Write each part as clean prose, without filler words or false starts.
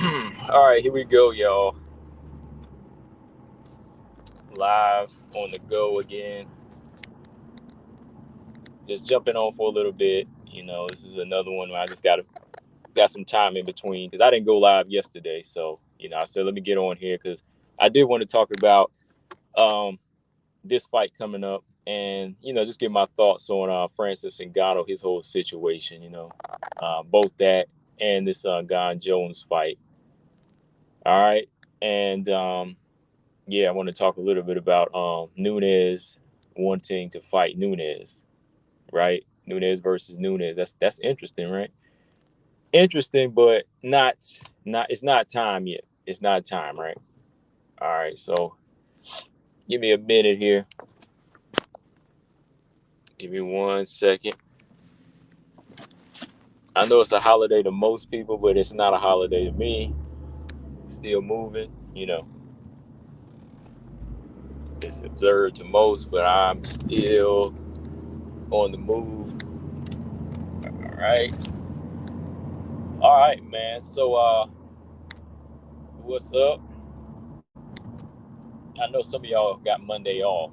All right, here we go, y'all. Live on the go again. Just jumping on for a little bit. This is another one where I just got some time in between because I didn't go live yesterday. So, I said let me get on here because I did want to talk about um, this fight coming up and just get my thoughts on Francis Ngannou, his whole situation. Both that and this Gane Jones fight. All right, and yeah, I want to talk a little bit about Nunes wanting to fight Nunes, right? Nunes versus Nunes. That's interesting, right? Interesting, but not. It's not time yet. It's not time, right? All right, so give me a minute here. Give me 1 second. I know it's a holiday to most people, but it's not a holiday to me. Still moving, It's observed to most, but I'm still on the move. All right, man. So, what's up? I know some of y'all got Monday off.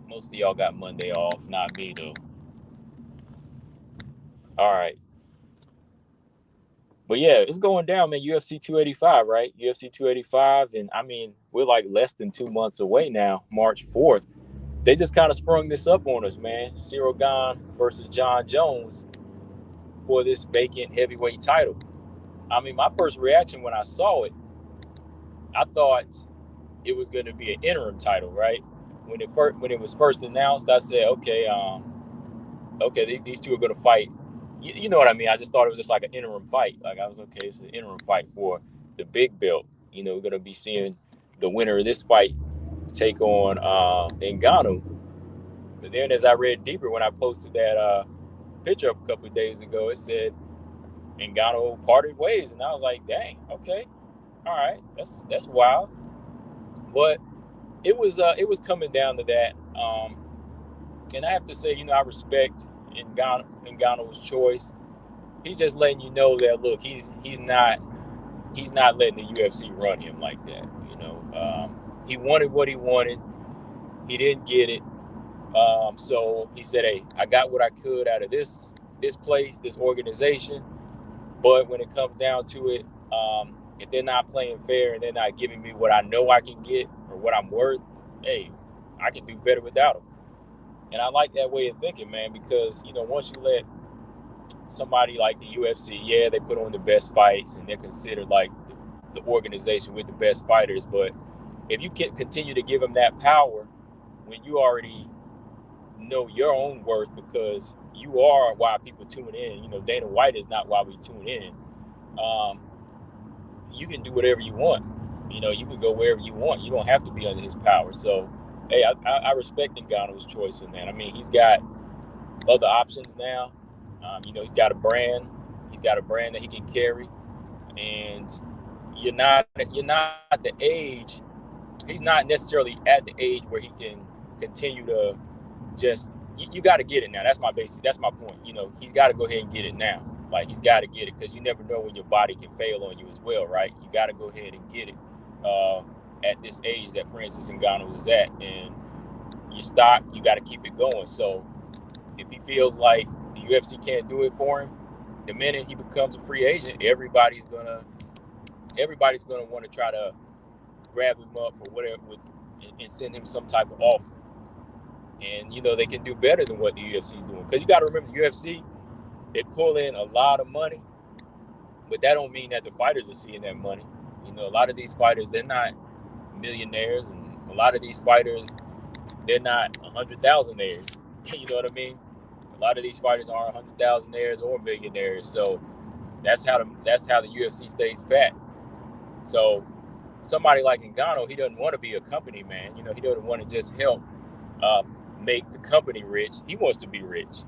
Most of y'all got Monday off, not me though. All right, but yeah, it's going down, man. UFC 285, right? UFC 285, and I mean we're like less than 2 months away now. March 4th. They just kind of sprung this up on us, man. Cyril Gane versus John Jones for this vacant heavyweight title. I mean, my first reaction when I saw it, I thought it was going to be an interim title, right? When it was first announced, I said, okay, these two are going to fight. You know what I mean? I just thought it was just like an interim fight. Like I was okay, it's an interim fight for the big belt. We're going to be seeing the winner of this fight take on Ngannou. But then, as I read deeper, when I posted that picture up a couple of days ago, it said Ngannou parted ways, and I was like, dang, okay, all right, that's wild. But it was coming down to that. And I have to say, I respect Ngannou's choice. He's just letting you know that look, he's not letting the UFC run him like that. He wanted what he wanted. He didn't get it. So he said, "Hey, I got what I could out of this place, this organization. But when it comes down to it, if they're not playing fair and they're not giving me what I know I can get or what I'm worth, hey, I can do better without them." And I like that way of thinking, man, because once you let somebody like the UFC, yeah, they put on the best fights and they're considered like the organization with the best fighters. But if you can continue to give them that power when you already know your own worth, because you are why people tune in. Dana White is not why we tune in. Um, you can do whatever you want. You can go wherever you want. You don't have to be under his power. So, hey, I respect Ngannou's choice in that. I mean, he's got other options now. He's got a brand. He's got a brand that he can carry, and you're not at the age. He's not necessarily at the age where he can continue to just. You got to get it now. That's my point. He's got to go ahead and get it now. Like he's got to get it because you never know when your body can fail on you as well, right? You got to go ahead and get it at this age that Francis Ngannou is at, and you got to keep it going. So if he feels like the UFC can't do it for him, the minute he becomes a free agent, everybody's gonna want to try to grab him up or whatever and send him some type of offer. And they can do better than what the UFC is doing, because you got to remember the UFC, they pull in a lot of money, but that don't mean that the fighters are seeing that money. A lot of these fighters, they're not millionaires, and a lot of these fighters, they're not 100,000aires. You know what I mean? A lot of these fighters aren't 100,000aires or millionaires. So that's how the UFC stays fat. So somebody like Ngannou, he doesn't want to be a company man. He doesn't want to just help make the company rich. He wants to be rich,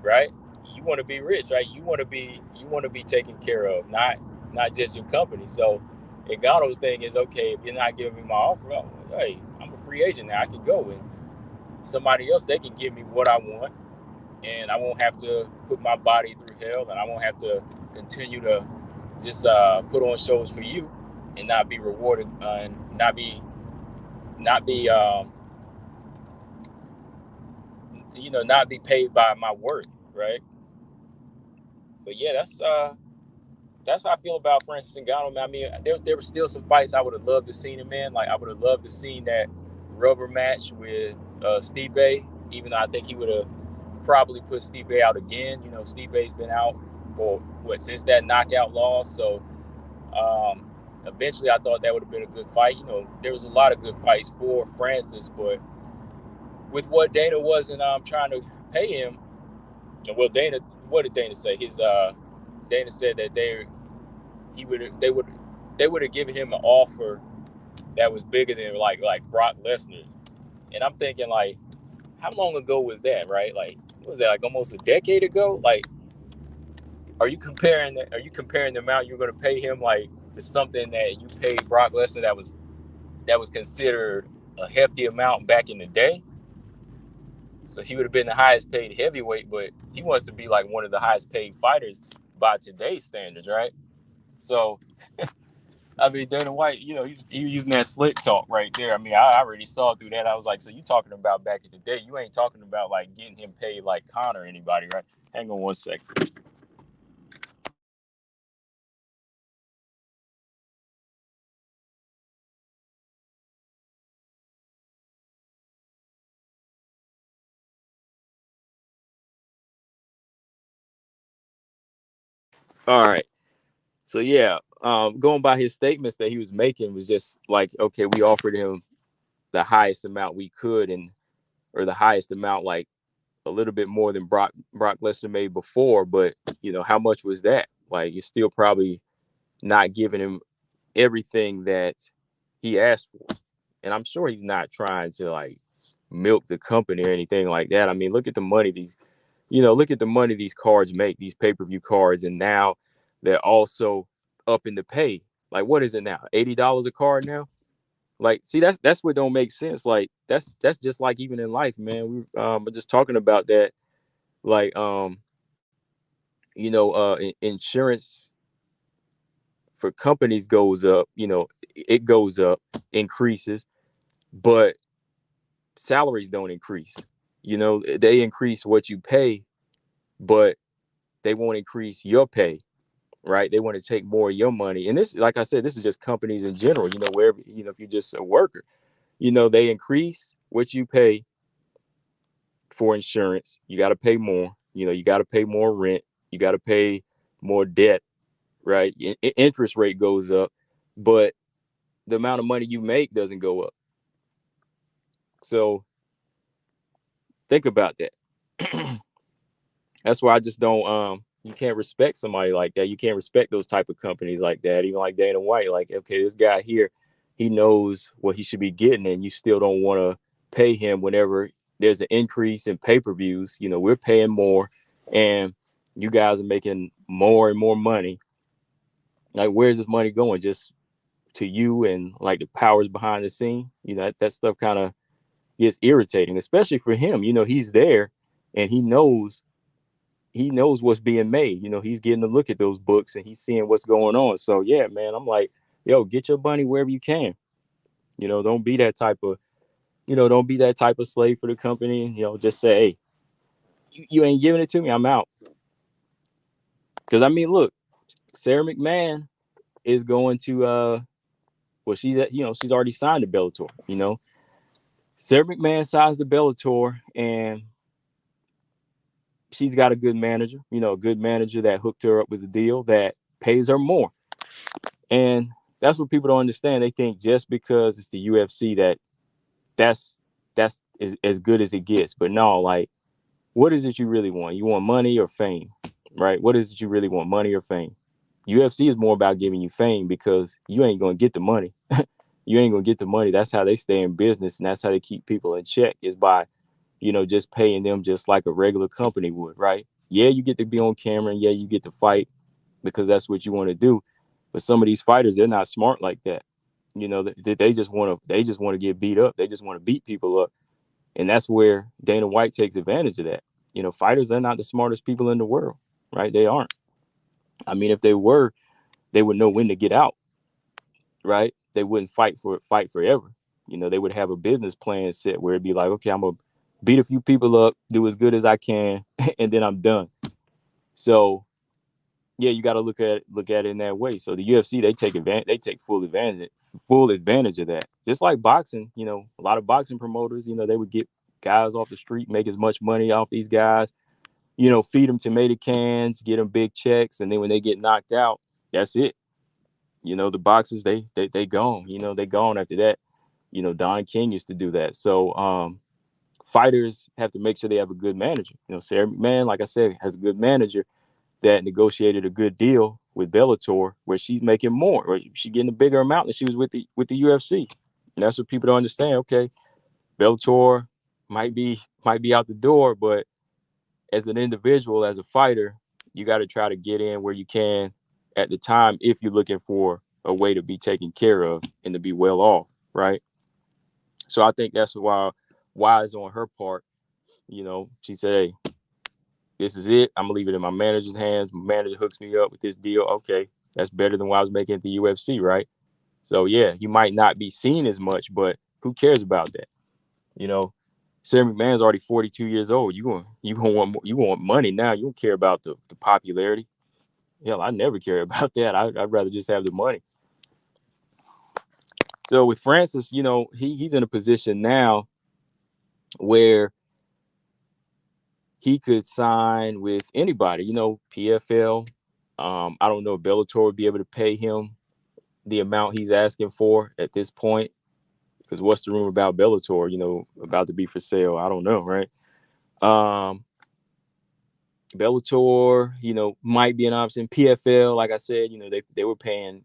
right? You want to be rich, right? You want to be taken care of, not just your company. So Ngannou's thing is, okay, if you're not giving me my offer, hey, I'm a free agent now. I can go, and somebody else, they can give me what I want, and I won't have to put my body through hell, and I won't have to continue to just put on shows for you and not be rewarded and not be not be paid by my worth, right? But yeah, that's how I feel about Francis Ngannou. I mean, there were still some fights I would have loved to seen him in. Like I would have loved to seen that rubber match with Stipe, even though I think he would have probably put Stipe out again. You know, Stipe's been out for since that knockout loss. So eventually I thought that would have been a good fight. You know, there was a lot of good fights for Francis, but with what Dana wasn't trying to pay him, well, what did Dana say? Dana said that they would have given him an offer that was bigger than like Brock Lesnar. And I'm thinking, like, how long ago was that, right? Like, what was that, like almost a decade ago? Like, are you comparing the amount you're going to pay him like to something that you paid Brock Lesnar that was considered a hefty amount back in the day? So he would have been the highest paid heavyweight, but he wants to be like one of the highest paid fighters by today's standards, right? So, I mean, Dana White, you know, he using that slick talk right there. I mean, I already saw through that. I was like, so you talking about back in the day? You ain't talking about like getting him paid like Conor or anybody, right? Hang on one second. All right. So yeah, going by his statements that he was making was just like, okay, we offered him the highest amount we could, or the highest amount, like a little bit more than Brock Lesnar made before, but you know, how much was that? Like, you're still probably not giving him everything that he asked for. And I'm sure he's not trying to like milk the company or anything like that. I mean, look at the money these cards make, these pay-per-view cards, and now they're also up in the pay. Like, what is it now? $80 a card now? Like, see, that's what don't make sense. Like, that's just like even in life, man. We're just talking about that. Like, insurance for companies goes up, it goes up, increases, but salaries don't increase. You know, they increase what you pay, but they won't increase your pay, right? They want to take more of your money. And this, like I said, this is just companies in general, wherever, if you're just a worker, they increase what you pay for insurance. You got to pay more, you got to pay more rent, you got to pay more debt, right? Interest rate goes up, but the amount of money you make doesn't go up. So think about that. That's why I just don't you can't respect somebody like that. You can't respect those type of companies like that. Even like Dana White, like, okay, this guy here, he knows what he should be getting, and you still don't want to pay him whenever there's an increase in pay-per-views. We're paying more, and you guys are making more and more money. Like, where's this money going? Just to you and like the powers behind the scene? That stuff kind of gets irritating, especially for him. He's there and he knows what's being made. He's getting to look at those books and he's seeing what's going on. So yeah, man, I'm like, yo, get your money wherever you can. Don't be that type of, slave for the company. Just say, hey, you ain't giving it to me, I'm out. Because I mean, look, Sarah McMahon is going to she's already signed to Bellator. Sarah McMahon signs to Bellator, and she's got a good manager, a good manager that hooked her up with a deal that pays her more. And that's what people don't understand. They think just because it's the UFC that's as good as it gets. But no, like, what is it you really want? You want money or fame, right? What is it you really want, money or fame? UFC is more about giving you fame because you ain't going to get the money. You ain't going to get the money. That's how they stay in business, and that's how they keep people in check, is by, just paying them just like a regular company would, right? Yeah, you get to be on camera, and yeah, you get to fight because that's what you want to do. But some of these fighters, they're not smart like that. They just want to get beat up. They just want to beat people up. And that's where Dana White takes advantage of that. Fighters are not the smartest people in the world, right? They aren't. I mean, if they were, they would know when to get out, right? They wouldn't fight forever. They would have a business plan set where it'd be like, okay, I'm gonna beat a few people up, do as good as I can, and then I'm done. So yeah, you got to look at it in that way. So the UFC, they take full advantage of that. Just like boxing, a lot of boxing promoters, they would get guys off the street, make as much money off these guys, feed them tomato cans, get them big checks, and then when they get knocked out, that's it. The boxers, they gone. They gone after that. Don King used to do that. So fighters have to make sure they have a good manager. Sarah McMahon, like I said, has a good manager that negotiated a good deal with Bellator, where she's making more, or she's getting a bigger amount than she was with the UFC. And that's what people don't understand. Okay, Bellator might be out the door, but as an individual, as a fighter, you got to try to get in where you can at the time if you're looking for a way to be taken care of and to be well off, right? So I think that's why wise on her part. She said, "Hey, this is it. I'm gonna leave it in my manager's hands. My manager hooks me up with this deal. Okay, that's better than what I was making at the UFC, right? So yeah, you might not be seen as much, but who cares about that? You know, Sarah McMahon's already 42 years old. You want money now. You don't care about the popularity. Hell, I never care about that. I'd rather just have the money. So with Francis, he's in a position now where he could sign with anybody. PFL. I don't know if Bellator would be able to pay him the amount he's asking for at this point. Because what's the rumor about Bellator? About to be for sale. I don't know, right? Um, Bellator, might be an option. PFL, like I said, they were paying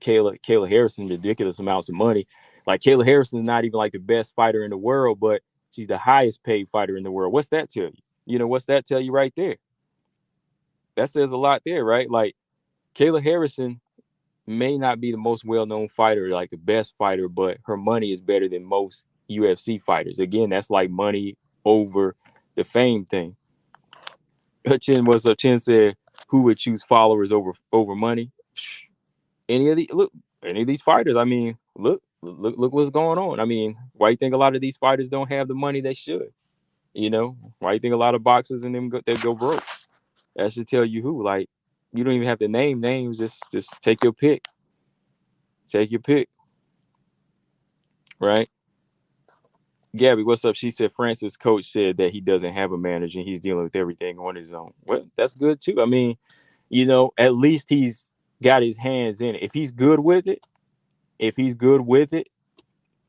Kayla Harrison ridiculous amounts of money. Like Kayla Harrison is not even like the best fighter in the world, but she's the highest paid fighter in the world. What's that tell you? What's that tell you right there? That says a lot there, right? Like Kayla Harrison may not be the most well-known fighter, like the best fighter, but her money is better than most UFC fighters. Again, that's like money over the fame thing. Chin said, "Who would choose followers over money?" Any of the look, any of these fighters. I mean, look what's going on. I mean, why do you think a lot of these fighters don't have the money they should? Why do you think a lot of boxers and them they go broke? That should tell you who. Like, you don't even have to name names. Just take your pick. Take your pick, right? Gabby, what's up? She said Francis' coach said that he doesn't have a manager and he's dealing with everything on his own. Well, that's good too. I mean, at least he's got his hands in it. If he's good with it,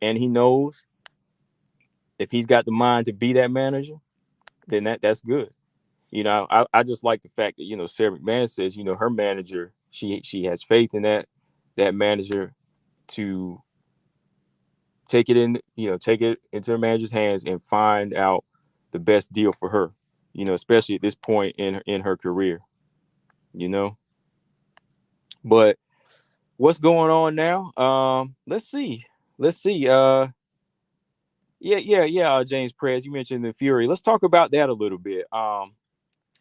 and he knows if he's got the mind to be that manager, then that's good. I just like the fact that Sarah McMahon says her manager, she has faith in that manager to take it into her manager's hands and find out the best deal for her. Especially at this point in her career. You know, but what's going on now? Let's see. Let's see. Yeah. James Prez, you mentioned the Fury. Let's talk about that a little bit.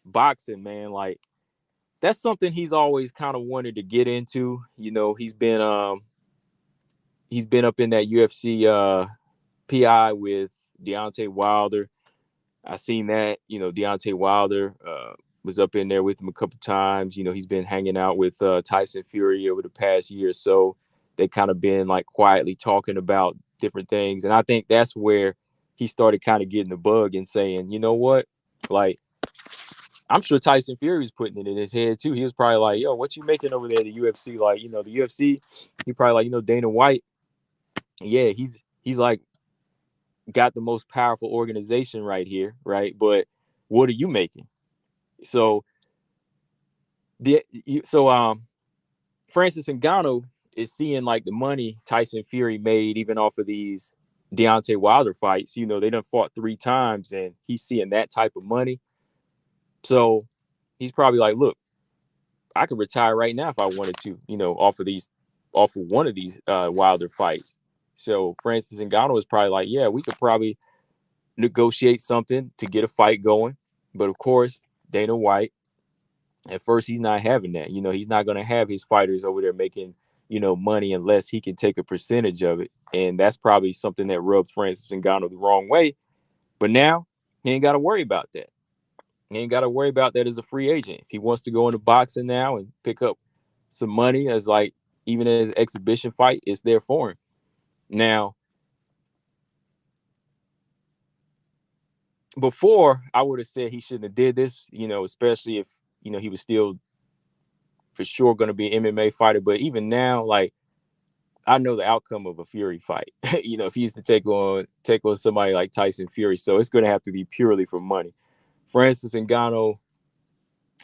Boxing, man, like that's something he's always kind of wanted to get into. He's been up in that UFC PI with Deontay Wilder. I seen that. Deontay Wilder was up in there with him a couple times. He's been hanging out with Tyson Fury over the past year or so. They kind of been like quietly talking about different things, and I think that's where he started kind of getting the bug and saying, you know what, like I'm sure Tyson Fury was putting it in his head too. He was probably like, yo, what you making over there at the UFC? Like, the UFC, he probably like, Dana White. Yeah, he's like got the most powerful organization right here, right? But what are you making? So Francis Ngannou is seeing like the money Tyson Fury made even off of these Deontay Wilder fights. They done fought 3 times and he's seeing that type of money. So he's probably like, look, I could retire right now if I wanted to, off of one of these Wilder fights. So Francis Ngannou is probably like, yeah, we could probably negotiate something to get a fight going. But of course, Dana White, at first, he's not having that. He's not going to have his fighters over there making, money unless he can take a percentage of it. And that's probably something that rubs Francis Ngannou the wrong way. But now he ain't got to worry about that. He ain't got to worry about that as a free agent. If he wants to go into boxing now and pick up some money as like even as an exhibition fight, it's there for him. Now, before I would have said he shouldn't have did this, especially if, he was still for sure going to be an MMA fighter. But even now, like, I know the outcome of a Fury fight. If he used to take on somebody like Tyson Fury, so it's going to have to be purely for money. Francis Ngannou,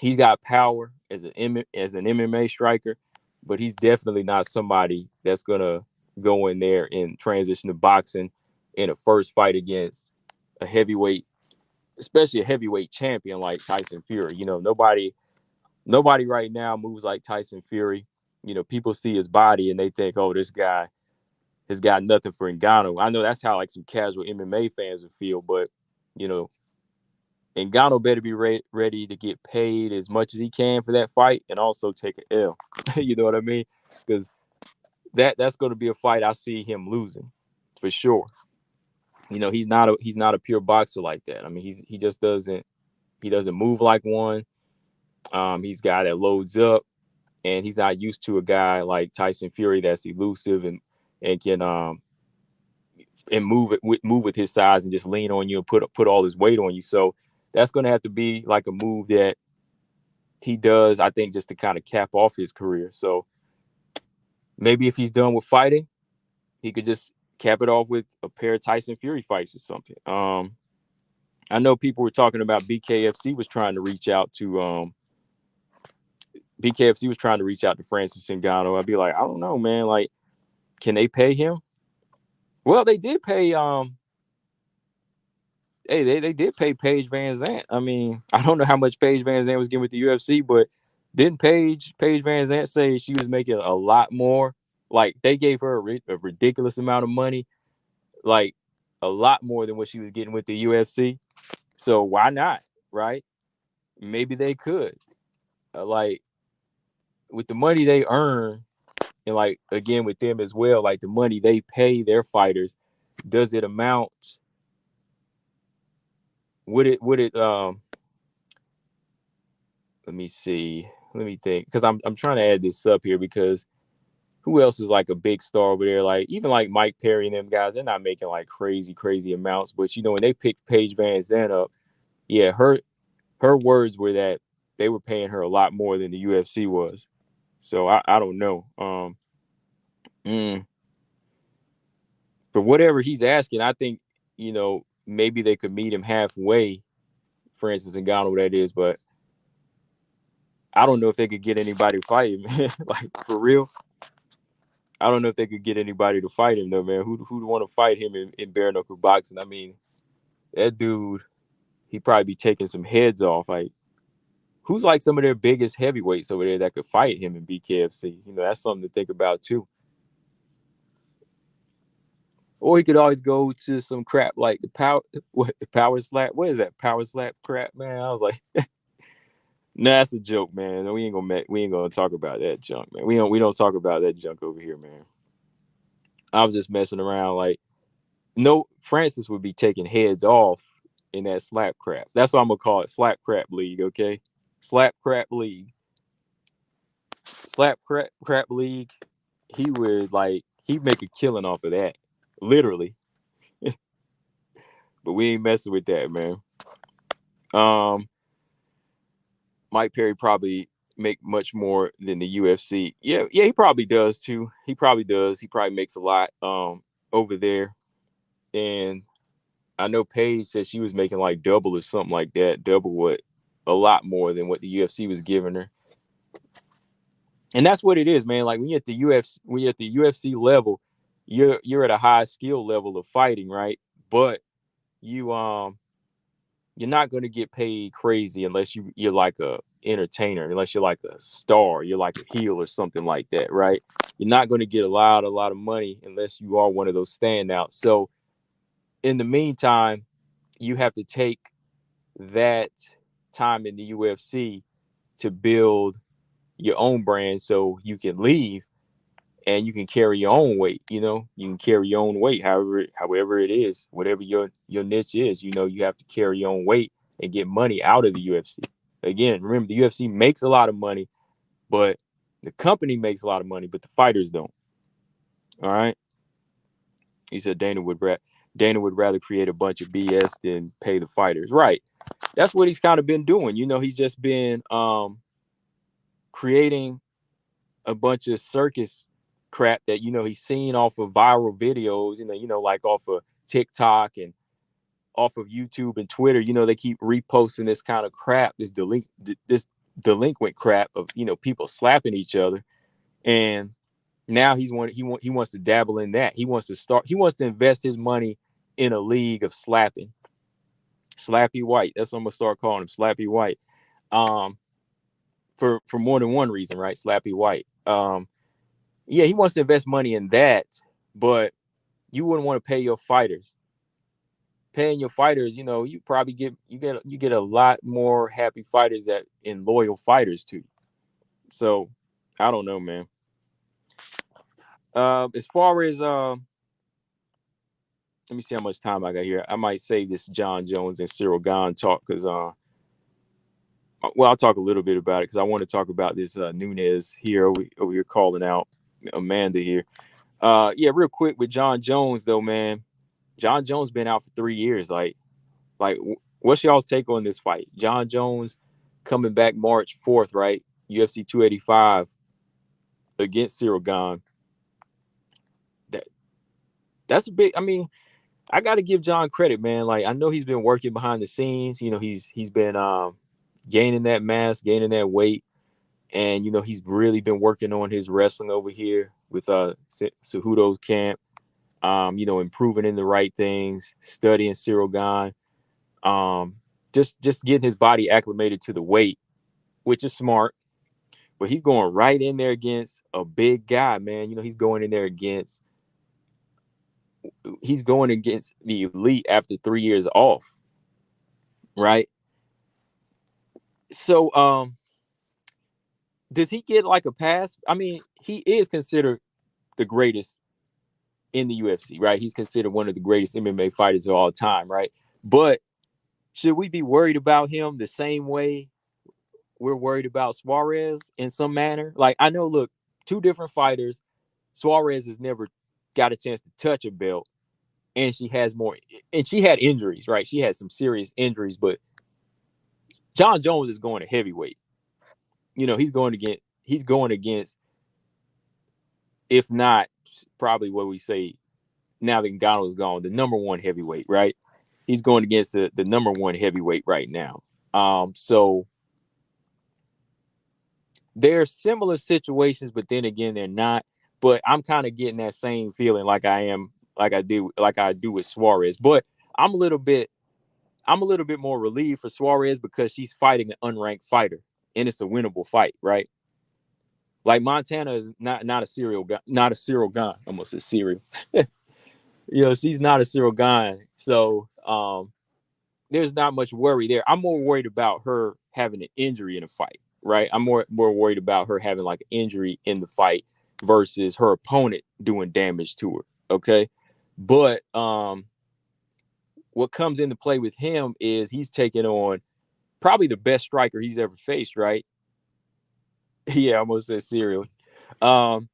he's got power as an MMA striker, but he's definitely not somebody that's going to go in there and transition to boxing in a first fight against a heavyweight, especially a heavyweight champion like Tyson Fury. Nobody right now moves like Tyson Fury. People see his body and they think, oh, this guy has got nothing for Ngannou. I know that's how like some casual MMA fans would feel, but Ngannou better be ready to get paid as much as he can for that fight and also take an L. You know what I mean? Because that's going to be a fight I see him losing for sure. He's not a pure boxer like that. I mean, he just doesn't move like one. He's a guy that loads up, and he's not used to a guy like Tyson Fury that's elusive and can and move with his size and just lean on you and put all his weight on you. So that's going to have to be like a move that he does, I think, just to kind of cap off his career. So maybe if he's done with fighting, he could just cap it off with a pair of Tyson Fury fights or something. I know people were talking about BKFC was trying to reach out to Francis Ngannou. I'd be like, I don't know, man. Like, can they pay him? Well, they did pay. They did pay Paige Van Zandt. I mean, I don't know how much Paige Van Zandt was getting with the UFC, but didn't Paige Van Zandt say she was making a lot more? Like, they gave her a ridiculous amount of money, like a lot more than what she was getting with the UFC. So why not, right? Maybe they could. Like, with the money they earn, and like again with them as well, like the money they pay their fighters, does it amount? Would it? Let me see. Let me think, because I'm trying to add this up here, because who else is like a big star over there? Like even like Mike Perry and them guys, they're not making like crazy amounts. But when they picked Paige Van Zandt up, yeah, her words were that they were paying her a lot more than the UFC was. So I don't know. For whatever he's asking, I think maybe they could meet him halfway, Francis Ngannou, that is. But I don't know if they could get anybody to fight him. Like, for real. I don't know if they could get anybody to fight him, though, man. Who'd want to fight him in bare knuckle boxing? I mean, that dude, he'd probably be taking some heads off. Like, who's like some of their biggest heavyweights over there that could fight him in BKFC? That's something to think about, too. Or he could always go to some crap like the power slap. What is that? Power slap crap, man. I was like, nah, that's a joke, man. We ain't gonna talk about that junk, man. We don't talk about that junk over here, man. I was just messing around. Like, no, Francis would be taking heads off in that slap crap. That's what I'm gonna call it, slap crap league. Okay, slap crap league. Slap crap league. He'd make a killing off of that, literally. But we ain't messing with that, man. Mike Perry probably make much more than the UFC. Yeah, he probably does too. He probably does. He probably makes a lot over there. And I know Paige said she was making like double or something like that. A lot more than what the UFC was giving her. And that's what it is, man. Like when you're at the UFC level, you're at a high skill level of fighting, right? But you're not going to get paid crazy unless you're like a entertainer, unless you're like a star, you're like a heel or something like that, right? You're not going to get a lot of money unless you are one of those standouts. So in the meantime, you have to take that time in the UFC to build your own brand so you can leave and you can carry your own weight. You know, you can carry your own weight, however it is, whatever your niche is. You know, you have to carry your own weight and get money out of the UFC. Again, remember the UFC makes a lot of money, but the company makes a lot of money, but the fighters don't. All right. He said Dana would rather create a bunch of BS than pay the fighters. Right. That's what he's kind of been doing. You know, he's just been creating a bunch of circus crap that, you know, he's seen off of viral videos, like off of TikTok and off of YouTube and Twitter. You know, they keep reposting this kind of crap, this delinquent crap of, you know, people slapping each other. And now he wants to dabble in that. He wants to invest his money in a league of slapping. Slappy White. That's what I'm gonna start calling him, Slappy White. For more than one reason, right? Slappy White. Yeah, he wants to invest money in that, but you wouldn't want to pay your fighters. Paying your fighters, you know, you probably get a lot more happy fighters and loyal fighters to you. So I don't know, man. As far as let me see how much time I got here. I might save this John Jones and Cyril Gane talk because well, I'll talk a little bit about it because I want to talk about this Nunes here over here calling out Amanda here. Yeah, real quick with John Jones though, man. John Jones been out for 3 years. Like, what's y'all's take on this fight? John Jones coming back March 4th, right? UFC 285 against Cyril Gane. That's a big. I mean, I got to give John credit, man. Like, I know he's been working behind the scenes. You know, he's been gaining that mass, gaining that weight, and you know he's really been working on his wrestling over here with Cejudo's camp. You know, improving in the right things, studying Cyril Gane, just getting his body acclimated to the weight, which is smart. But he's going right in there against a big guy, man. You know, he's going against the elite after 3 years off, right? So, does he get like a pass? I mean, he is considered the greatest in the UFC, right? He's considered one of the greatest MMA fighters of all time, right? But should we be worried about him the same way we're worried about Suarez in some manner? Like, I know, look, two different fighters. Suarez has never got a chance to touch a belt, and she had injuries, right? She had some serious injuries, but John Jones is going to heavyweight. You know, he's going against, if not probably what we say now that Ngannou is gone, the number one heavyweight, right? He's going against the number one heavyweight right now. So they're similar situations, but then again, they're not. But I'm kind of getting that same feeling like I do with Suarez. But I'm a little bit more relieved for Suarez because she's fighting an unranked fighter, and it's a winnable fight, right? Like Montana is not a Cyril Gane. I almost said cereal. You know, she's not a Cyril Gane. So there's not much worry there. I'm more worried about her having an injury in a fight, right? I'm more worried about her having like an injury in the fight versus her opponent doing damage to her. Okay. But what comes into play with him is he's taking on probably the best striker he's ever faced, right? Yeah, I almost said cereal. Colton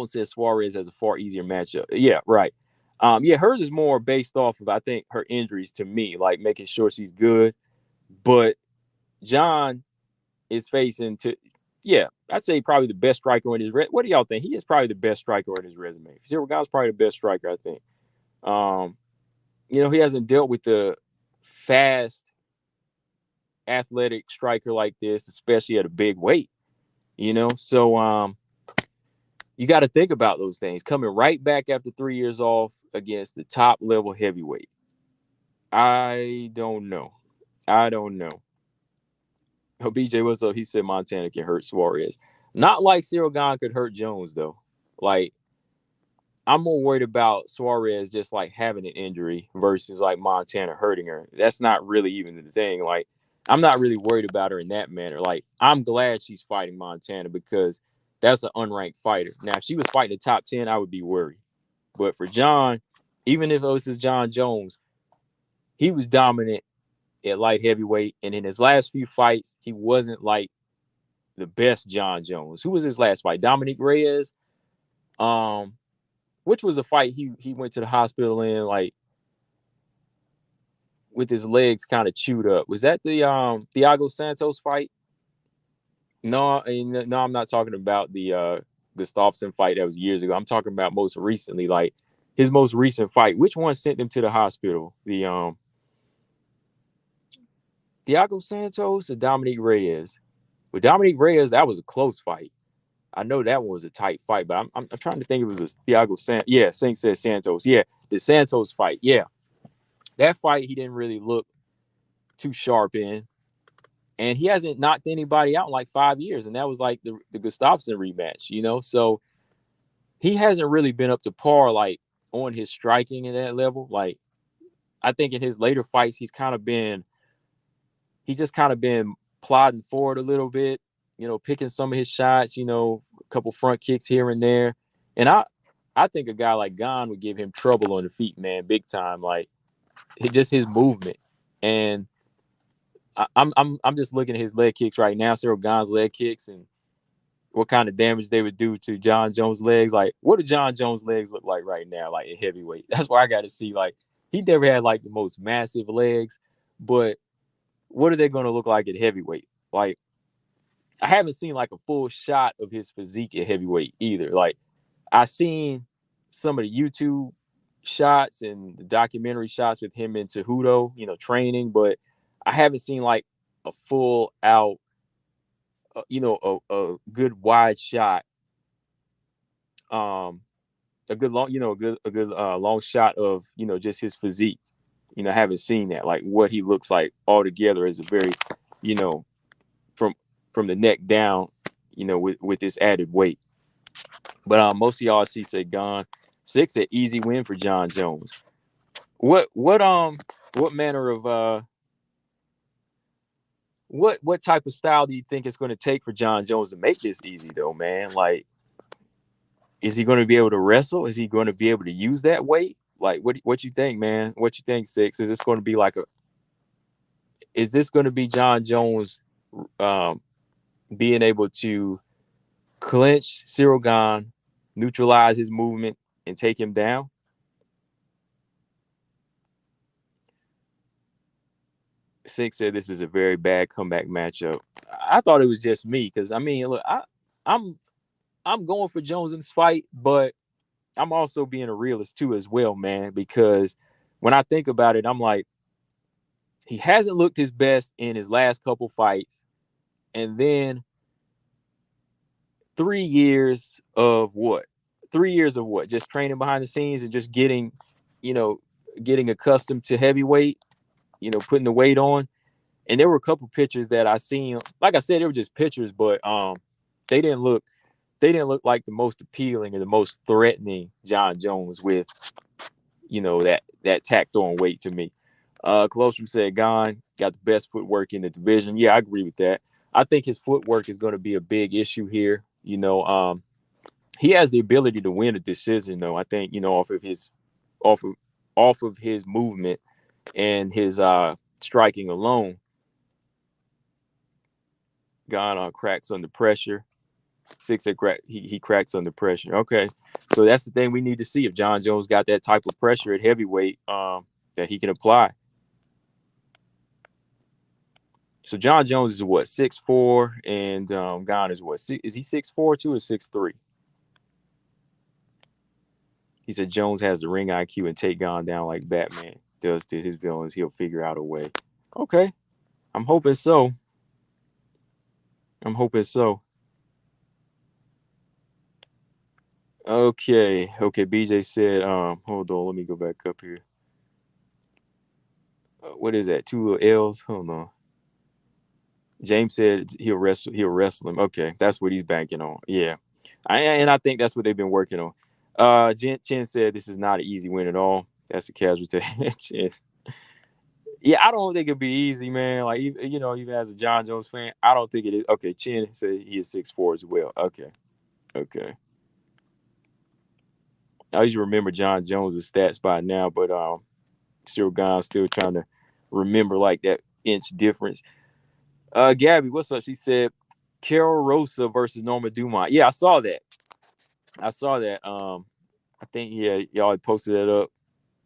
says Suarez has a far easier matchup. Yeah, right. Yeah, hers is more based off of, I think, her injuries to me, like making sure she's good. But John is facing yeah, I'd say probably the best striker in his what do y'all think? He is probably the best striker in his resume. Cyril Gane's probably the best striker, I think. You know, he hasn't dealt with the fast, athletic striker like this, especially at a big weight. You know, so you got to think about those things. Coming right back after 3 years off against the top level heavyweight. I don't know. Oh, BJ, what's up? He said Montana can hurt Suarez. Not like Cyril Gane could hurt Jones, though. Like, I'm more worried about Suarez just like having an injury versus like Montana hurting her. That's not really even the thing. Like, I'm not really worried about her in that manner. Like, I'm glad she's fighting Montana because that's an unranked fighter. Now, if she was fighting the top 10, I would be worried. But for John, even if this is John Jones, he was dominant at light heavyweight. And in his last few fights, he wasn't like the best John Jones. Who was his last fight? Dominic Reyes. Which was a fight he went to the hospital in, like, with his legs kind of chewed up. Was that the Thiago Santos fight? No, no, I'm not talking about the Gustafsson fight that was years ago. I'm talking about most recently, like his most recent fight. Which one sent him to the hospital? The Thiago Santos or Dominic Reyes? With Dominic Reyes, that was a close fight. I know that one was a tight fight, but I'm trying to think it was a Thiago Santos. Yeah, Sink said Santos. Yeah, the Santos fight. Yeah, that fight he didn't really look too sharp in. And he hasn't knocked anybody out in like 5 years. And that was like the Gustafsson rematch, you know? So he hasn't really been up to par, like on his striking at that level. Like, I think in his later fights, he's just kind of been plodding forward a little bit, you know, picking some of his shots, you know, a couple front kicks here and there. And I think a guy like Gane would give him trouble on the feet, man, big time. Like, just his movement. And I'm just looking at his leg kicks right now, Cyril Gane's leg kicks, and what kind of damage they would do to John Jones' legs. Like, what do John Jones' legs look like right now, like at heavyweight? That's why I got to see. Like, he never had like the most massive legs, but what are they going to look like at heavyweight? Like, I haven't seen like a full shot of his physique at heavyweight either. Like, I seen some of the YouTube shots and the documentary shots with him in Cejudo, you know, training, but I haven't seen like a full out, you know, a good wide shot, a good long, you know, a good long shot of, you know, just his physique. You know, I haven't seen that, like what he looks like altogether as a very, you know, from from the neck down, you know, with this added weight. But most of y'all see say Gane 6, an easy win for John Jones. What manner of what type of style do you think it's going to take for John Jones to make this easy though, man? Like, is he going to be able to wrestle? Is he going to be able to use that weight? Like, what you think, man? What you think, Six? Is this going to be like a? Is this going to be John Jones um, being able to clinch Cyril Gane, neutralize his movement, and take him down? Six said this is a very bad comeback matchup. I thought it was just me because I mean, look, I'm I'm going for Jones in this fight, but I'm also being a realist too as well, man. Because when I think about it, I'm like, he hasn't looked his best in his last couple fights, and then 3 years of what? 3 years of what? Just training behind the scenes and just getting, you know, getting accustomed to heavyweight, you know, putting the weight on. And there were a couple pictures that I seen. Like I said, they were just pictures, but they didn't look like the most appealing or the most threatening John Jones with, you know, that tacked on weight to me. Colostrum said Gane got the best footwork in the division. Yeah, I agree with that. I think his footwork is going to be a big issue here. You know, he has the ability to win a decision, though. I think, you know, off of off of his movement and his striking alone, Gane cracks under pressure. Six at crack, he cracks under pressure. Okay, so that's the thing we need to see if John Jones got that type of pressure at heavyweight that he can apply. So John Jones is what, 6'4", and Gane is what, is he 6'4" too or 6'3"? He said Jones has the ring IQ and take Gane down like Batman does to his villains. He'll figure out a way. Okay, I'm hoping so. I'm hoping so. Okay. BJ said, hold on, let me go back up here. What is that? 2 L's? Hold on. James said he'll wrestle him. Okay, that's what he's banking on. Yeah, I think that's what they've been working on. Chen said this is not an easy win at all. That's a casualty. Yeah, I don't think it'd be easy, man. Like, even as a John Jones fan, I don't think it is. Okay, Chin said he is 6'4" as well. Okay. I used to remember John Jones' stats by now, but still, Gone still trying to remember like that inch difference. Gabby, what's up? She said Carol Rosa versus Norma Dumont. Yeah, I saw that. I think y'all had posted that up.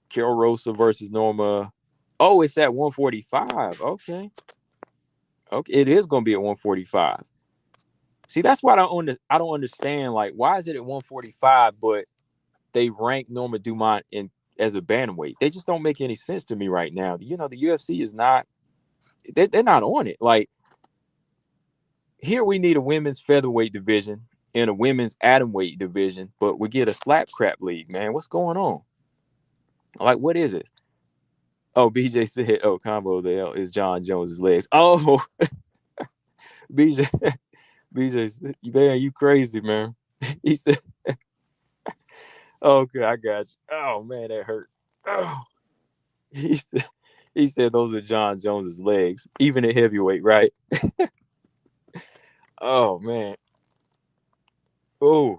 Carol Rosa versus Norma. Oh, it's at 145. Okay, it is gonna be at 145. See, that's why I don't understand. Like, why is it at 145, but they rank Norma Dumont in as a bantamweight? They just don't make any sense to me right now. The UFC is not. They're not on it. Like, here we need a women's featherweight division and a women's atomweight division, but we get a slap crap league, man. What's going on? Like, what is it? Oh, BJ said, "Oh, combo the L is John Jones's legs." Oh, BJ, BJ, man, you crazy, man. He said, "Okay, I got you." Oh man, that hurt. Oh, he said, he said those are John Jones's legs, even at heavyweight, right? Oh man. Oh,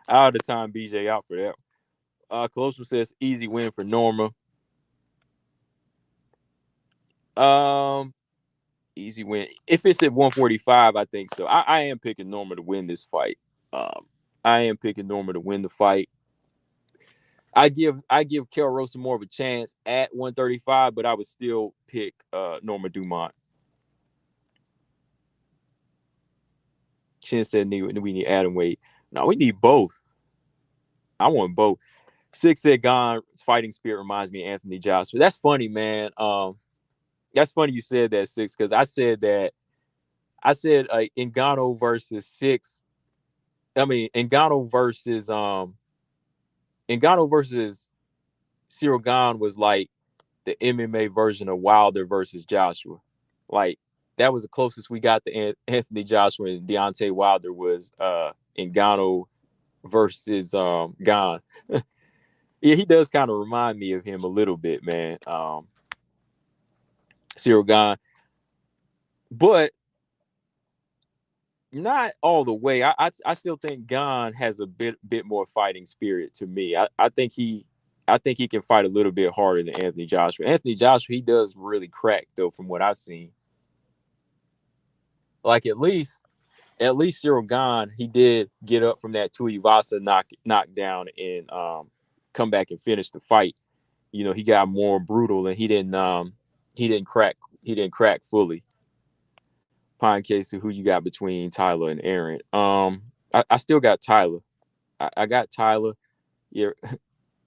out of time, BJ out for that. Colossus says easy win for Norma. Um, Easy win. If it's at 145, I think so. I am picking Norma to win this fight. Um, I am picking Norma to win the fight. I give Kel Rosa more of a chance at 135, but I would still pick Norma Dumont. Chin said we need Adam Wade. No, we need both. I want both. Six said Gane's fighting spirit reminds me of Anthony Joshua. That's funny, man. That's funny you said that, Six, because I said that. I said Ngannou versus Six. I mean, Ngannou versus Cyril Gane was like the MMA version of Wilder versus Joshua. Like, that was the closest we got to Anthony Joshua, and Deontay Wilder was Ngannou versus Gane. Yeah, he does kind of remind me of him a little bit, man. Cyril Gane, but not all the way. I still think Gane has a bit more fighting spirit to me. I think he can fight a little bit harder than Anthony Joshua. Anthony Joshua, he does really crack though, from what I've seen. Like, at least Cyril Gane, he did get up from that Tuivasa knockdown and come back and finish the fight. He got more brutal, and he didn't crack fully. Pine Casey, who you got between Tyler and Aaron? I still got Tyler. I got Tyler. Yeah,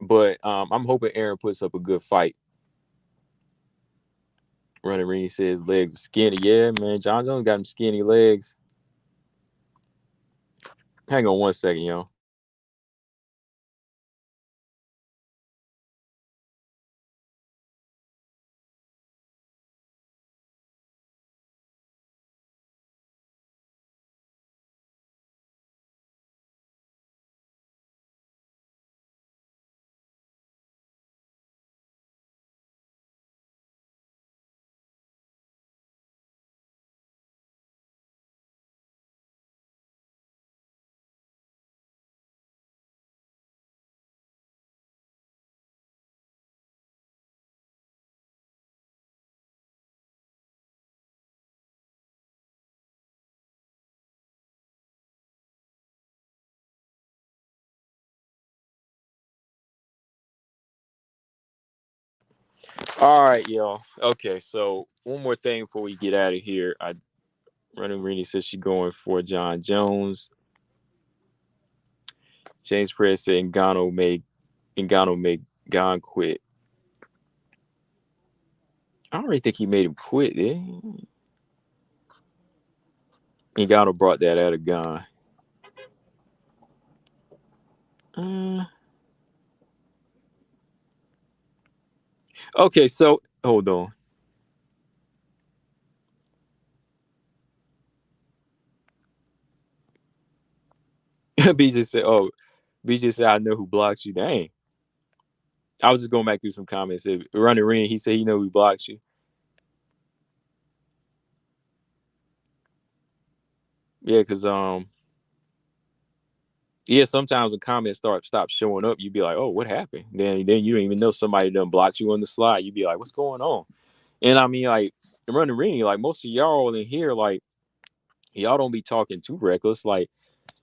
but I'm hoping Aaron puts up a good fight. Running Ring says legs are skinny. Yeah, man. John Jones got them skinny legs. Hang on one second, y'all. All right, y'all. Okay, so one more thing before we get out of here. Running Rini says she's going for John Jones. James Perez said Ngannou made Gane quit. I don't really think he made him quit. Ngannou brought that out of Gane. Okay, so hold on. BJ said, "Oh, BJ said I know who blocked you." Dang. I was just going back through some comments. Running Ring, he said, we blocked you. Yeah, because sometimes when comments stop showing up, you'd be like, oh, what happened? Then you don't even know somebody done blocked you on the slide. You'd be like, what's going on? And I mean, like, Running Ring, like most of y'all in here, like, y'all don't be talking too reckless. Like,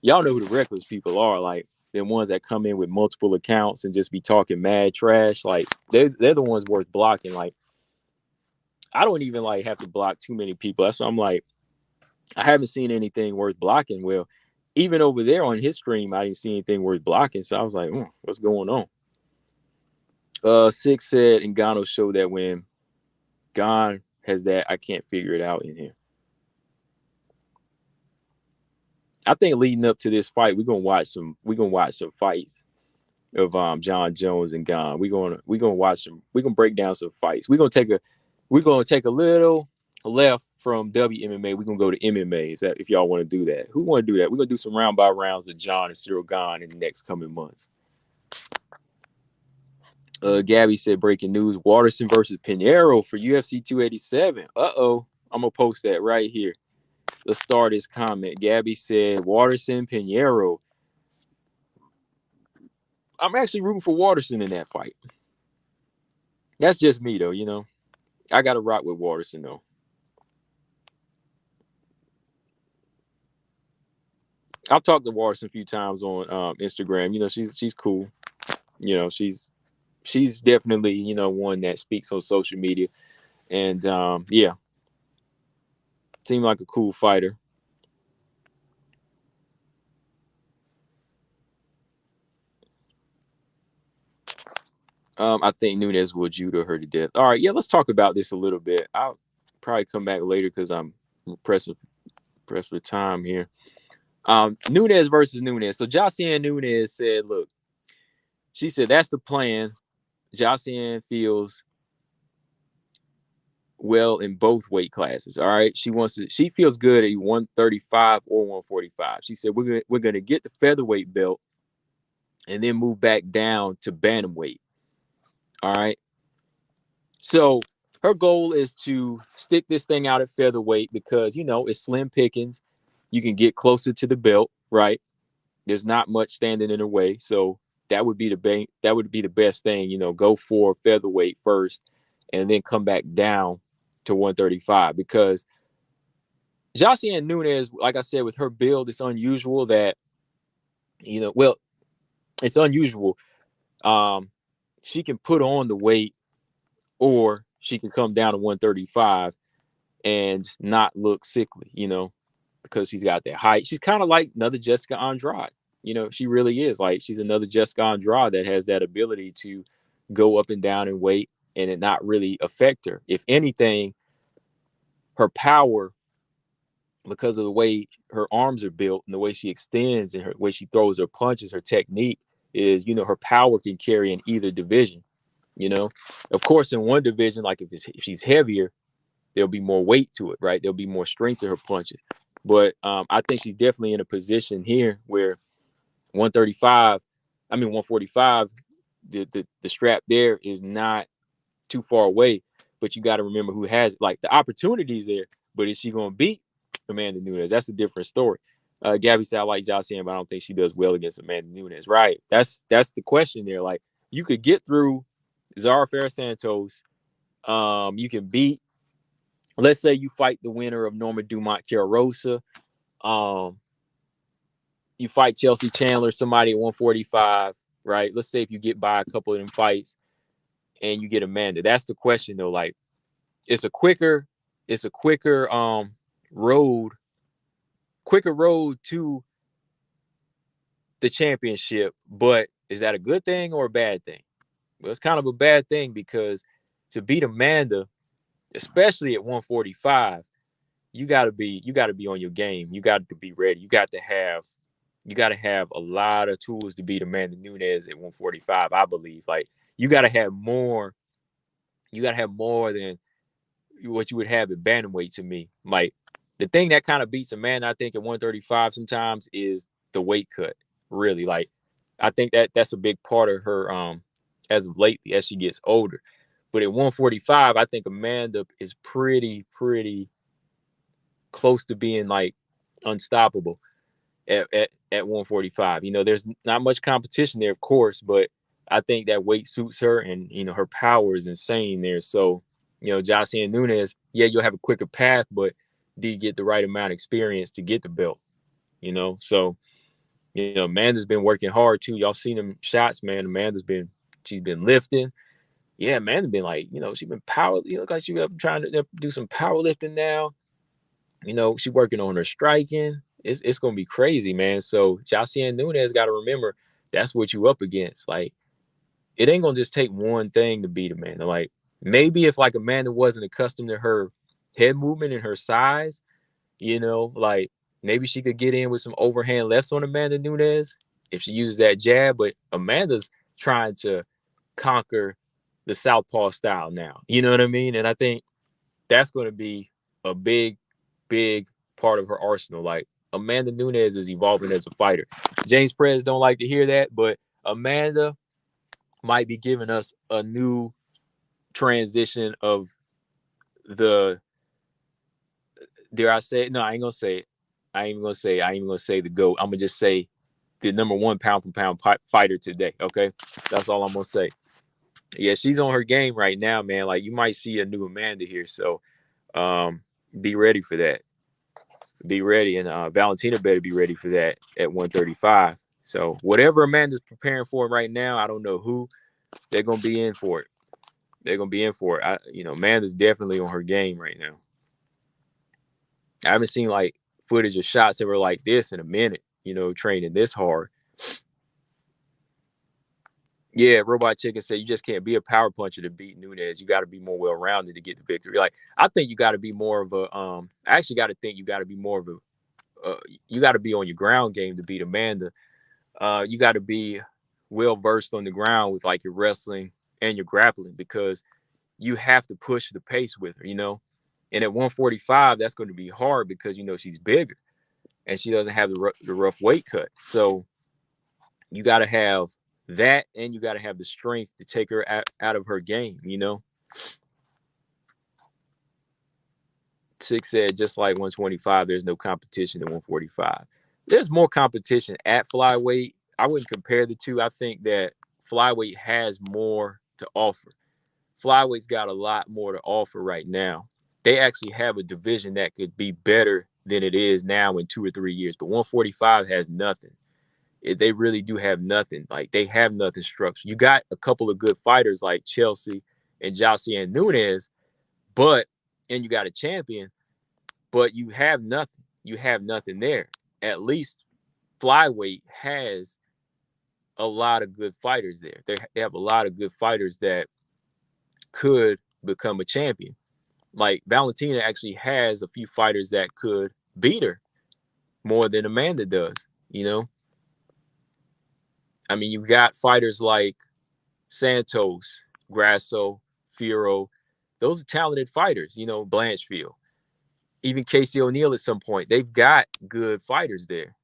y'all know who the reckless people are. Like, the ones that come in with multiple accounts and just be talking mad trash. Like, they're the ones worth blocking. Like, I don't even like have to block too many people. That's why I'm like, I haven't seen anything worth blocking. Well, even over there on his stream, I didn't see anything worth blocking. So I was like, what's going on? Six said Ngannou showed that when Gane has that, I can't figure it out in here. I think leading up to this fight, we're gonna watch some fights of John Jones and Gane. We're gonna watch some. We're gonna break down some fights. We're gonna take a little left from WMMA. We're gonna go to MMA if y'all want to do that. Who want to do that? We're gonna do some round by rounds of John and Cyril Gane in the next coming months. Gabby said breaking news: Waterson versus Pinheiro for UFC 287. I'm gonna post that right here. Let's start this comment. Gabby said Waterson Pinheiro. I'm actually rooting for Waterson in that fight. That's just me though, I gotta rock with Waterson though. I've talked to Waterson a few times on Instagram. She's cool. She's definitely one that speaks on social media, and seemed like a cool fighter. I think Nunes will judo her to death. All right, let's talk about this a little bit. I'll probably come back later because I'm pressed for time here. Nunes versus Nunes. So Josiane Nunes said, look, she said that's the plan. Josiane feels well in both weight classes. All right. She feels good at 135 or 145. She said, we're gonna get the featherweight belt and then move back down to bantamweight. All right. So her goal is to stick this thing out at featherweight because it's slim pickings. You can get closer to the belt, right? There's not much standing in her way. So that would be the best thing, go for featherweight first and then come back down to 135 because Josiane Nunes, like I said, with her build, it's unusual that, it's unusual. She can put on the weight or she can come down to 135 and not look sickly, because she's got that height. She's kind of like another Jessica Andrade. She really is. Like, she's another Jessica Andrade that has that ability to go up and down in weight and it not really affect her. If anything, her power, because of the way her arms are built and the way she extends and the way she throws her punches, her technique is, her power can carry in either division. Of course, in one division, like if she's heavier, there'll be more weight to it, right? There'll be more strength to her punches. But I think she's definitely in a position here where 145, the strap there is not too far away. But you got to remember who has it. Like, the opportunity's there, but is she going to beat Amanda Nunes? That's a different story. Gabby said, I like Josiane, but I don't think she does well against Amanda Nunes. Right. That's the question there. Like, you could get through Zara Ferrer-Santos. You can beat, let's say you fight the winner of Norma Dumont Chiarosa. You fight Chelsea Chandler, somebody at 145, right? Let's say if you get by a couple of them fights and you get Amanda. That's the question though. Like, it's a quicker road to the championship, but is that a good thing or a bad thing? Well, it's kind of a bad thing because to beat Amanda, especially at 145, you got to be on your game. You got to be ready. You got to have a lot of tools to beat Amanda Nunes at 145, I believe. Like, you got to have more than what you would have at bantamweight to me. Like, the thing that kind of beats Amanda, I think, at 135 sometimes is the weight cut. Really, like, I think that's a big part of her as of lately as she gets older. But at 145, I think Amanda is pretty close to being like unstoppable at 145. There's not much competition there, of course, but I think that weight suits her, and her power is insane there. So, Jocelyn Nunes, yeah, you'll have a quicker path, but do you get the right amount of experience to get the belt? So Amanda's been working hard too. Y'all seen them shots, man. She's been lifting. Yeah, Amanda's been like, she's been power. Look like she's trying to do some powerlifting now. She's working on her striking. It's gonna be crazy, man. So Jocelyn Nunes got to remember that's what you up against. Like, it ain't gonna just take one thing to beat Amanda. Like, maybe if like Amanda wasn't accustomed to her head movement and her size, like maybe she could get in with some overhand lefts on Amanda Nunes if she uses that jab. But Amanda's trying to conquer the southpaw style now. You know what I mean? And I think that's going to be a big part of her arsenal. Like, Amanda Nunes is evolving as a fighter. James Perez don't like to hear that, but Amanda might be giving us a new transition of the, dare I say it? No, I ain't gonna say it. I ain't gonna say the GOAT. I'm gonna just say the number one pound for pound fighter today. Okay, that's all I'm gonna say. Yeah, she's on her game right now, man. Like, you might see a new Amanda here, so be ready for that. Be ready, and Valentina better be ready for that at 135. So whatever Amanda's preparing for right now, I don't know who, they're gonna be in for it. They're gonna be in for it. Amanda's definitely on her game right now. I haven't seen like footage of shots that were like this in a minute. Training this hard. Yeah, Robot Chicken said you just can't be a power puncher to beat Nunes. You got to be more well-rounded to get the victory. Like, I think you got to be more of a. I actually got to think you got to be more of a. You got to be on your ground game to beat Amanda. You got to be well versed on the ground with like your wrestling and your grappling, because you have to push the pace with her. And at 145, that's going to be hard because she's bigger and she doesn't have the rough weight cut. So you got to have that, and you got to have the strength to take her out of her game. Six said, just like 125, there's no competition at 145. There's more competition at flyweight. I wouldn't compare the two. I think that flyweight has more to offer. Flyweight's got a lot more to offer right now. They actually have a division that could be better than it is now in 2 or 3 years. But 145 has nothing. They really do have nothing. Like, they have nothing structured. You got a couple of good fighters like Chelsea and Jocelyn Nunes, and you got a champion, but you have nothing. You have nothing there. At least flyweight has a lot of good fighters there. They have a lot of good fighters that could become a champion. Like, Valentina actually has a few fighters that could beat her more than Amanda does. I mean, you've got fighters like Santos, Grasso, Firo. Those are talented fighters, Blanchfield. Even Casey O'Neill at some point. They've got good fighters there.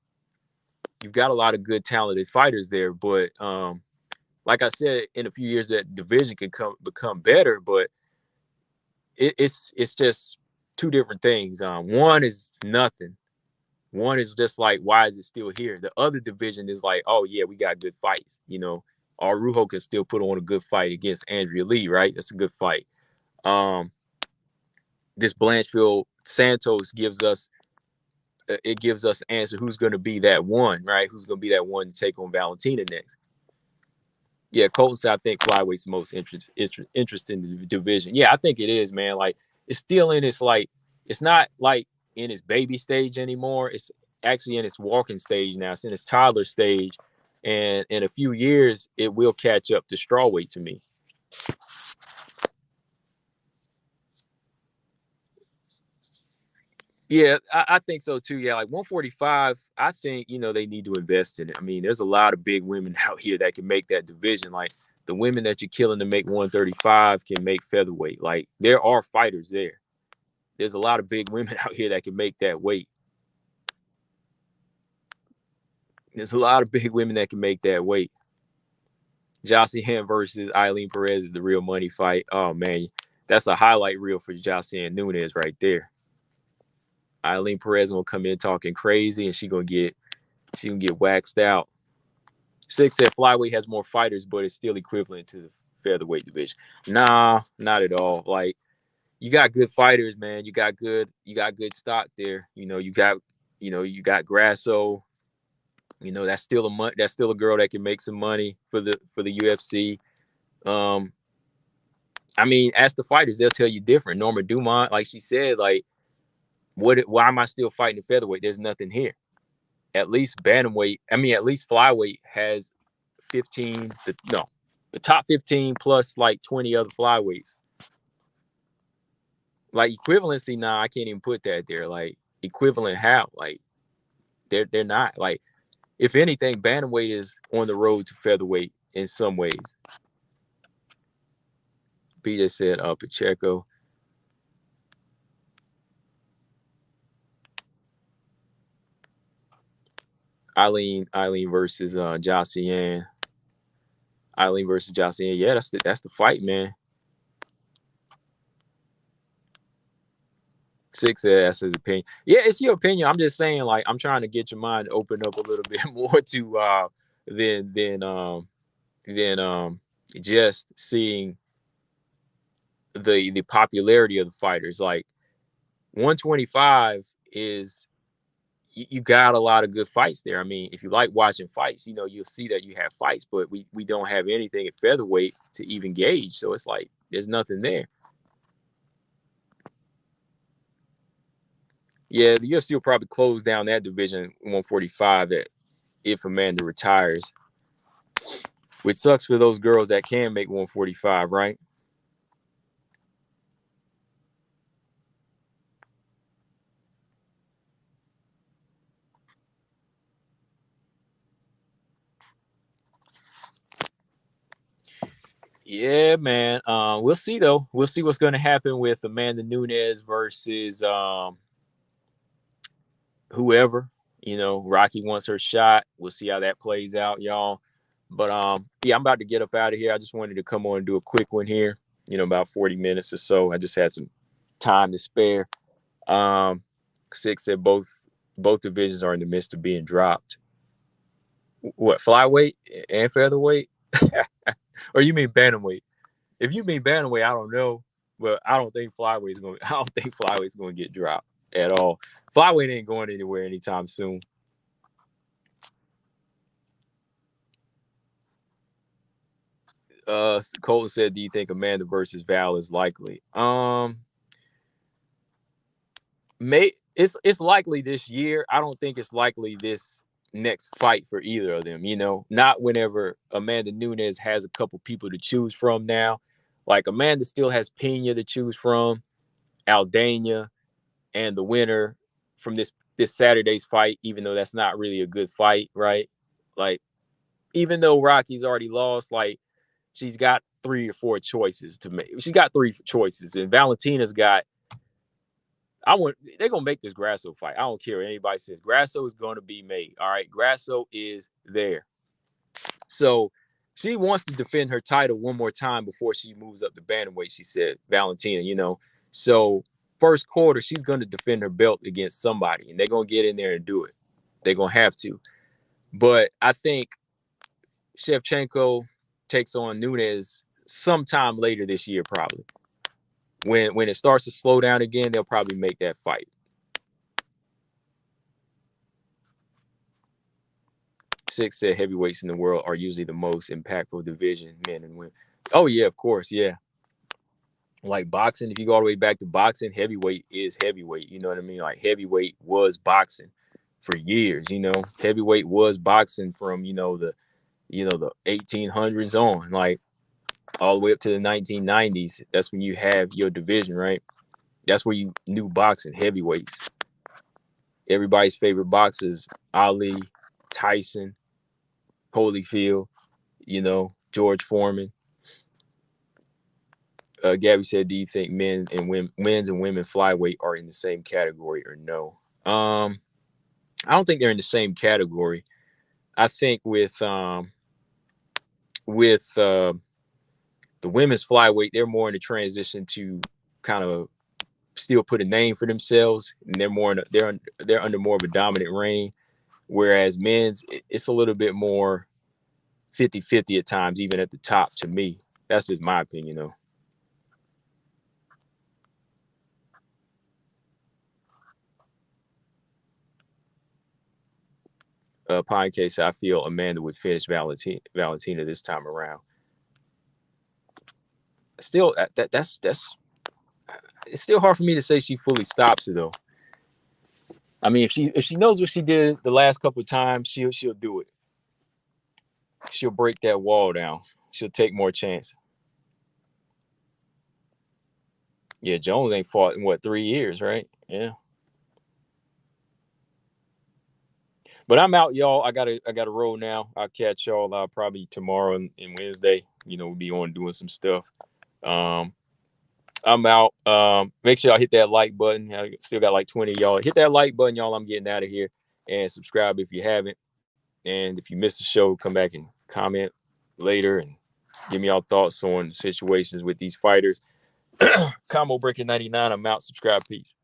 You've got a lot of good, talented fighters there. But like I said, in a few years, that division can become better. But it's just two different things. One is nothing. One is just like, why is it still here? The other division is like, oh, yeah, we got good fights. Arujo can still put on a good fight against Andrea Lee, right? That's a good fight. This Blanchfield Santos gives us answer who's going to be that one, right? Who's going to be that one to take on Valentina next? Yeah, Colton said, I think flyweight's the most interesting division. Yeah, I think it is, man. Like, it's still in its, like, it's not like in its baby stage anymore. It's actually in its walking stage now. It's in its toddler stage. And in a few years, it will catch up to strawweight to me. Yeah, I think so too. Yeah, like 145, I think, they need to invest in it. I mean, there's a lot of big women out here that can make that division. Like, the women that you're killing to make 135 can make featherweight. Like, there are fighters there. There's a lot of big women out here that can make that weight. There's a lot of big women that can make that weight. Jocelyn versus Eileen Perez is the real money fight. Oh man, that's a highlight reel for Jocelyn Nunes right there. Eileen Perez gonna come in talking crazy, and she gonna get waxed out. Six said flyweight has more fighters, but it's still equivalent to the featherweight division. Nah, not at all. Like, you got good fighters, man. You got good stock there. You got Grasso. That's still a girl that can make some money for the UFC. I mean, ask the fighters, they'll tell you different. Norma Dumont, like she said, like, why am I still fighting the featherweight? There's nothing here. At least flyweight has 15, the top 15 plus like 20 other flyweights. Like, equivalency, nah, I can't even put that there. Like, equivalent how? Like, they're not. Like, if anything, bantamweight is on the road to featherweight in some ways. BJ said, Pacheco. Eileen versus Jocelyn. Eileen versus Jocelyn. Yeah, that's the fight, man. Six said that's his opinion. Yeah, it's your opinion. I'm just saying, like, I'm trying to get your mind open up a little bit more to than just seeing the popularity of the fighters. Like, 125 is, you got a lot of good fights there. I mean, if you like watching fights, you'll see that you have fights, but we don't have anything at featherweight to even gauge. So it's like there's nothing there. Yeah, the UFC will probably close down that division 145 if Amanda retires. Which sucks for those girls that can make 145, right? Yeah, man. We'll see though. We'll see what's going to happen with Amanda Nunes versus whoever. Rocky wants her shot. We'll see how that plays out, y'all. But yeah, I'm about to get up out of here. I just wanted to come on and do a quick one here. About 40 minutes or so. I just had some time to spare. Six said both divisions are in the midst of being dropped. What, flyweight and featherweight? Or you mean bantamweight? If you mean bantamweight, I don't know, but I don't think flyweight is going to get dropped at all. Flyweight ain't going anywhere anytime soon. Colton said, "Do you think Amanda versus Val is likely?" It's likely this year. I don't think it's likely this next fight for either of them. Not whenever Amanda Nunes has a couple people to choose from now. Like, Amanda still has Pena to choose from, Aldana, and the winner from this Saturday's fight, even though that's not really a good fight, right? Like, even though Rocky's already lost, like, she's got 3 or 4 choices to make. She's got 3 choices, and Valentina's got. They're gonna make this Grasso fight. I don't care what anybody says. Grasso is gonna be made. All right, Grasso is there. So she wants to defend her title one more time before she moves up to bantamweight. She said, Valentina. So first quarter, she's gonna defend her belt against somebody, and they're gonna get in there and do it. They're gonna have to. But I think Shevchenko takes on Nunes sometime later this year, probably. When it starts to slow down again, they'll probably make that fight. Six said heavyweights in the world are usually the most impactful division, men and women. Oh, yeah, of course, yeah. Like boxing, if you go all the way back to boxing, heavyweight is heavyweight. You know what I mean? Like, heavyweight was boxing for years. Heavyweight was boxing from the 1800s on, like all the way up to the 1990s. That's when you have your division, right? That's where you knew boxing, heavyweights. Everybody's favorite boxers: Ali, Tyson, Holyfield, George Foreman. Gabby said, "Do you think men's and women flyweight are in the same category or no?" I don't think they're in the same category. I think with with the women's flyweight, they're more in the transition to kind of still put a name for themselves, and they're under more of a dominant reign. Whereas men's, it's a little bit more 50-50 at times, even at the top. To me, that's just my opinion, though. Pine case, I feel Amanda would finish Valentina this time around. Still, that's it's still hard for me to say she fully stops it though. I mean, if she knows what she did the last couple of times, she'll do it. She'll break that wall down. She'll take more chances. Yeah, Jones ain't fought in what, 3 years, right? Yeah. But I'm out, y'all. I gotta roll now. I'll catch y'all probably tomorrow and Wednesday. We'll be on doing some stuff. I'm out. Make sure y'all hit that like button. I still got like 20 of y'all. Hit that like button, y'all. I'm getting out of here. And subscribe if you haven't. And if you missed the show, come back and comment later and give me y'all thoughts on situations with these fighters. Combo Breaker 99. I'm out. Subscribe. Peace.